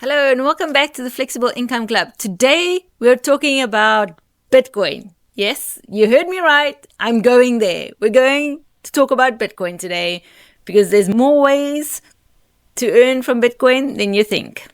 Hello and welcome back to the Flexible Income Club. Today we're talking about Bitcoin. Yes, you heard me right. I'm going there. We're going to talk about Bitcoin today because there's more ways to earn from Bitcoin than you think.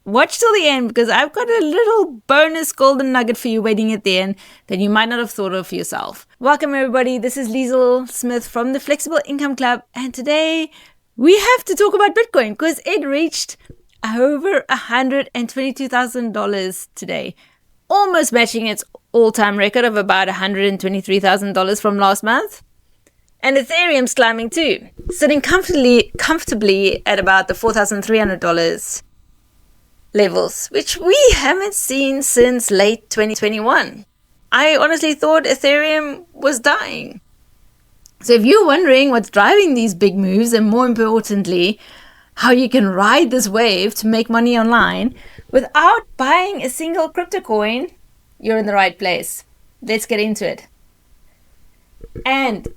Watch till the end because I've got a little bonus golden nugget for you waiting at the end that you might not have thought of for yourself. Welcome everybody. This is Liesl Smith from the Flexible Income Club, and today we have to talk about Bitcoin because it reached over $122,000 today, almost matching its all-time record of about $123,000 from last month. And Ethereum's climbing too, sitting comfortably at about the $4,300 levels, which we haven't seen since late 2021. I honestly thought Ethereum was dying. So if you're wondering what's driving these big moves, and more importantly, how you can ride this wave to make money online without buying a single crypto coin, you're in the right place. Let's get into it. And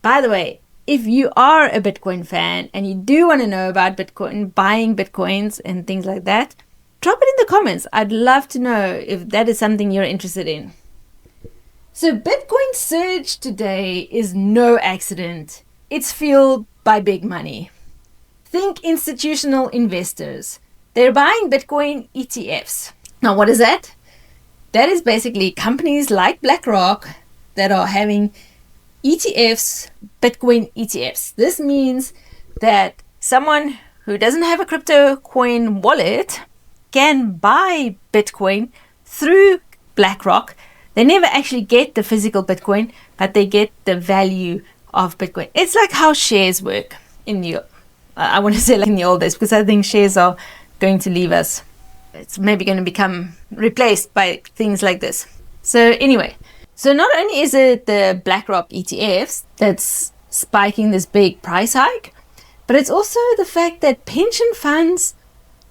by the way, if you are a Bitcoin fan and you do want to know about Bitcoin, buying Bitcoins and things like that, drop it in the comments. I'd love to know if that is something you're interested in. So Bitcoin's surge today is no accident. It's fueled by big money. Think institutional investors. They're buying Bitcoin ETFs. Now, what is that? That is basically companies like BlackRock that are having ETFs, Bitcoin ETFs. This means that someone who doesn't have a crypto coin wallet can buy Bitcoin through BlackRock. They never actually get the physical Bitcoin, but they get the value of Bitcoin. It's like how shares work in the I want to say like in the old days, because I think shares are going to leave us. It's maybe going to become replaced by things like this. So anyway, so not only is it the BlackRock ETFs that's spiking this big price hike, but it's also the fact that pension funds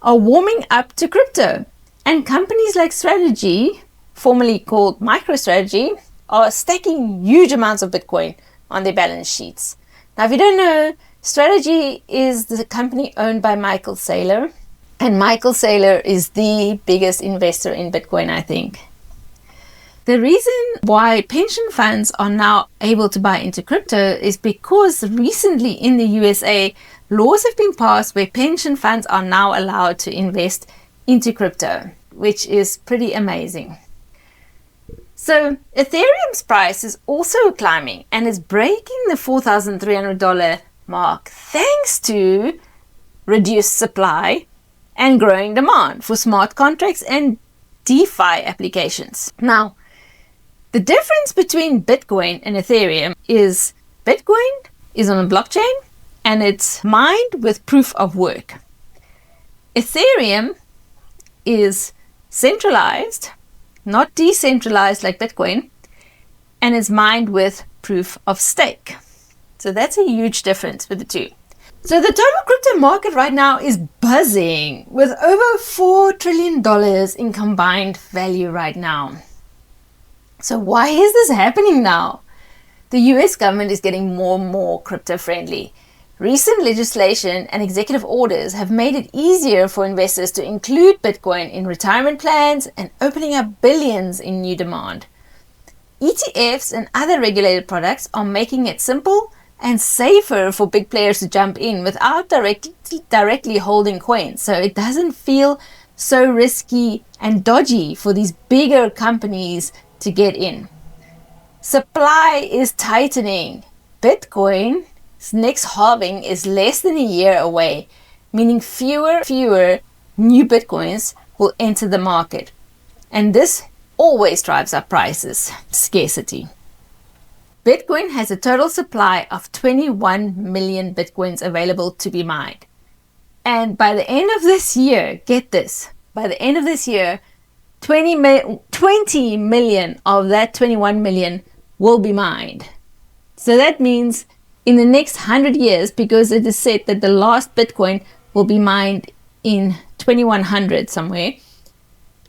are warming up to crypto. And companies like Strategy, formerly called MicroStrategy, are stacking huge amounts of Bitcoin on their balance sheets. Now, if you don't know, Strategy is the company owned by Michael Saylor, and Michael Saylor is the biggest investor in Bitcoin, I think. The reason why pension funds are now able to buy into crypto is because recently in the USA, laws have been passed where pension funds are now allowed to invest into crypto, which is pretty amazing. So Ethereum's price is also climbing and is breaking the $4,300 mark thanks to reduced supply and growing demand for smart contracts and DeFi applications. Now, the difference between Bitcoin and Ethereum is Bitcoin is on a blockchain and it's mined with proof of work. Ethereum is centralized, not decentralized like Bitcoin, and is mined with proof of stake. So that's a huge difference with the two. So the total crypto market right now is buzzing with over $4 trillion in combined value right now. So why is this happening now? The US government is getting more and more crypto friendly. Recent legislation and executive orders have made it easier for investors to include Bitcoin in retirement plans and opening up billions in new demand. ETFs and other regulated products are making it simple and safer for big players to jump in without directly holding coins. So it doesn't feel so risky and dodgy for these bigger companies to get in. Supply is tightening. Bitcoin's next halving is less than a year away, meaning fewer new Bitcoins will enter the market. And this always drives up prices, scarcity. Bitcoin has a total supply of 21 million Bitcoins available to be mined. And by the end of this year, get this, by the end of this year, 20 million of that 21 million will be mined. So that means in the next 100 years, because it is said that the last Bitcoin will be mined in 2100 somewhere.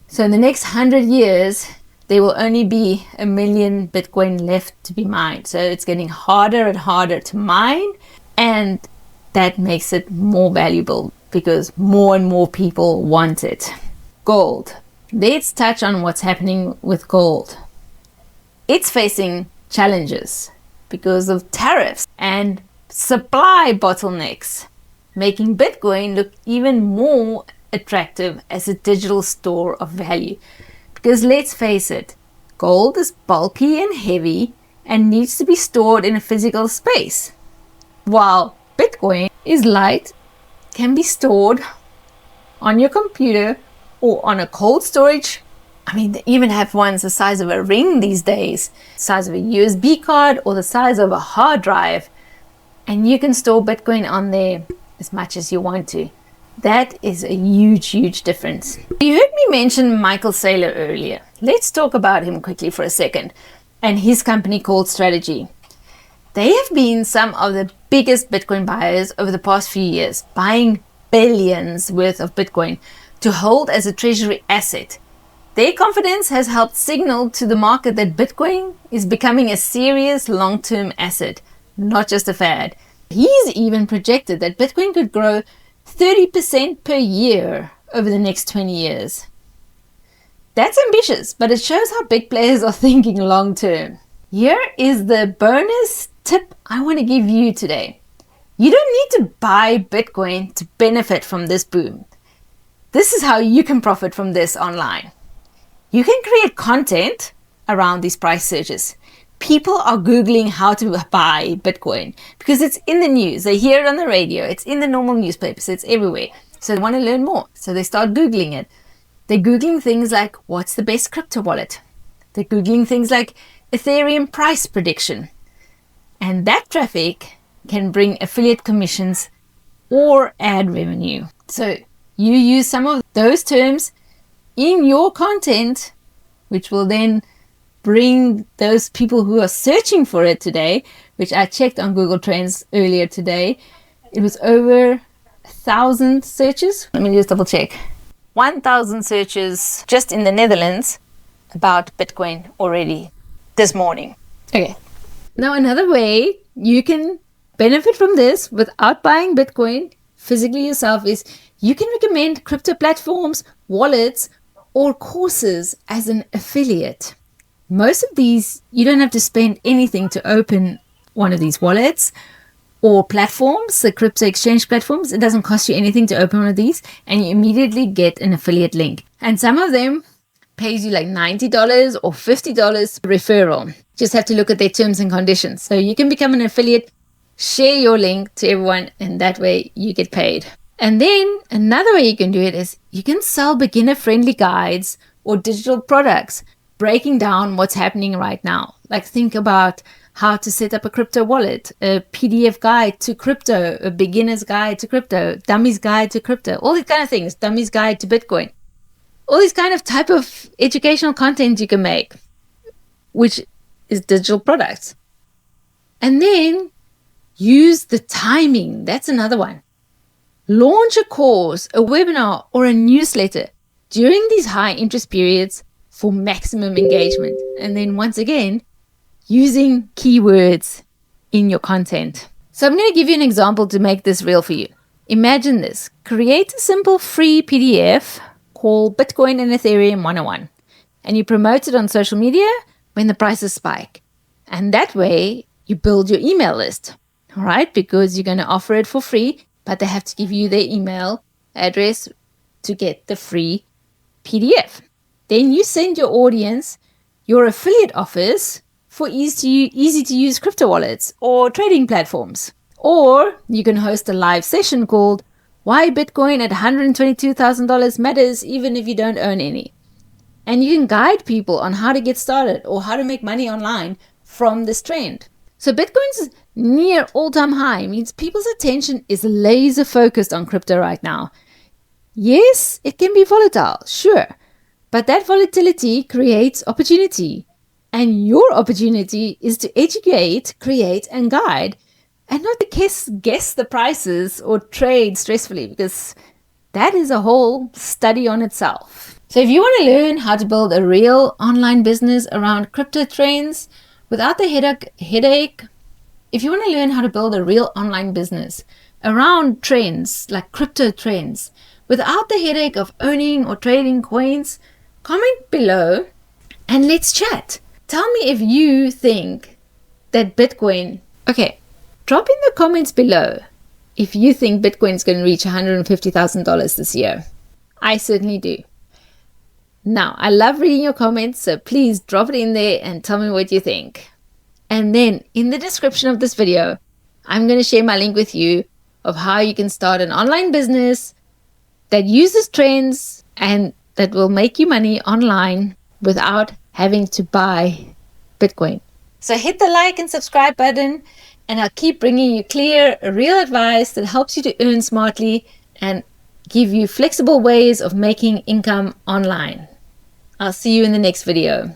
So in the next 100 years, there will only be 1 million Bitcoin left to be mined. So it's getting harder and harder to mine, and that makes it more valuable. because more and more people want it. Gold. Let's touch on what's happening with gold. It's facing challenges because of tariffs and supply bottlenecks, making Bitcoin look even more attractive as a digital store of value. Because let's face it, gold is bulky and heavy and needs to be stored in a physical space, while Bitcoin is light, can be stored on your computer or on a cold storage. I mean, they even have ones the size of a ring these days, size of a USB card or the size of a hard drive, and you can store Bitcoin on there as much as you want to. That is a huge difference. You heard me mention Michael Saylor earlier. Let's talk about him quickly for a second and his company called Strategy. They have been some of the biggest Bitcoin buyers over the past few years, buying billions worth of Bitcoin to hold as a treasury asset. Their confidence has helped signal to the market that Bitcoin is becoming a serious long-term asset, not just a fad. He's even projected that Bitcoin could grow 30% per year over the next 20 years. That's ambitious, but it shows how big players are thinking long term. Here is the bonus tip I want to give you today. You don't need to buy Bitcoin to benefit from this boom. This is how you can profit from this online. You can create content around these price surges. People are Googling how to buy Bitcoin because it's in the news. They hear it on the radio. It's in the normal newspapers. It's everywhere. So they want to learn more. So they start Googling it. They're Googling things like, what's the best crypto wallet? They're Googling things like Ethereum price prediction. And that traffic can bring affiliate commissions or ad revenue. So you use some of those terms in your content, which will then bring those people who are searching for it today, which I checked on Google Trends earlier today. It was over 1,000 searches. Let me just double check. 1,000 searches just in the Netherlands about Bitcoin already this morning. Okay. Now another way you can benefit from this without buying Bitcoin physically yourself is you can recommend crypto platforms, wallets, or courses as an affiliate. Most of these, you don't have to spend anything to open one of these wallets or platforms, the crypto exchange platforms. It doesn't cost you anything to open one of these, and you immediately get an affiliate link. And some of them pays you like $90 or $50 referral. Just have to look at their terms and conditions. So you can become an affiliate, share your link to everyone, and that way you get paid. And then another way you can do it is you can sell beginner-friendly guides or digital products, breaking down what's happening right now. Like think about how to set up a crypto wallet, a PDF guide to crypto, a beginner's guide to crypto, dummy's guide to crypto, all these kind of things, dummy's guide to Bitcoin. All these kind of type of educational content you can make, which is digital products. And then use the timing. That's another one. Launch a course, a webinar, or a newsletter during these high interest periods for maximum engagement. And then once again, using keywords in your content. So I'm going to give you an example to make this real for you. Imagine this. Create a simple free PDF called Bitcoin and Ethereum 101. And you promote it on social media when the prices spike. And that way you build your email list. All right? Because you're going to offer it for free, but they have to give you their email address to get the free PDF. Then you send your audience your affiliate offers for easy to use crypto wallets or trading platforms. Or you can host a live session called Why Bitcoin at $122,000 Matters Even If You Don't Own Any. And you can guide people on how to get started or how to make money online from this trend. So Bitcoin's near all-time high means people's attention is laser focused on crypto right now. Yes, it can be volatile, sure. But that volatility creates opportunity. And your opportunity is to educate, create, and guide, and not to guess the prices or trade stressfully, because that is a whole study on itself. So if you want to learn how to build a real online business around crypto trends without the headache, if you want to learn how to build a real online business around trends, like crypto trends, without the headache of owning or trading coins, comment below and let's chat. Tell me if you think that Bitcoin... Okay, drop in the comments below if you think Bitcoin is going to reach $150,000 this year. I certainly do. Now, I love reading your comments, so please drop it in there and tell me what you think. And then in the description of this video, I'm going to share my link with you of how you can start an online business that uses trends and that will make you money online without having to buy Bitcoin. So hit the like and subscribe button, and I'll keep bringing you clear, real advice that helps you to earn smartly and give you flexible ways of making income online. I'll see you in the next video.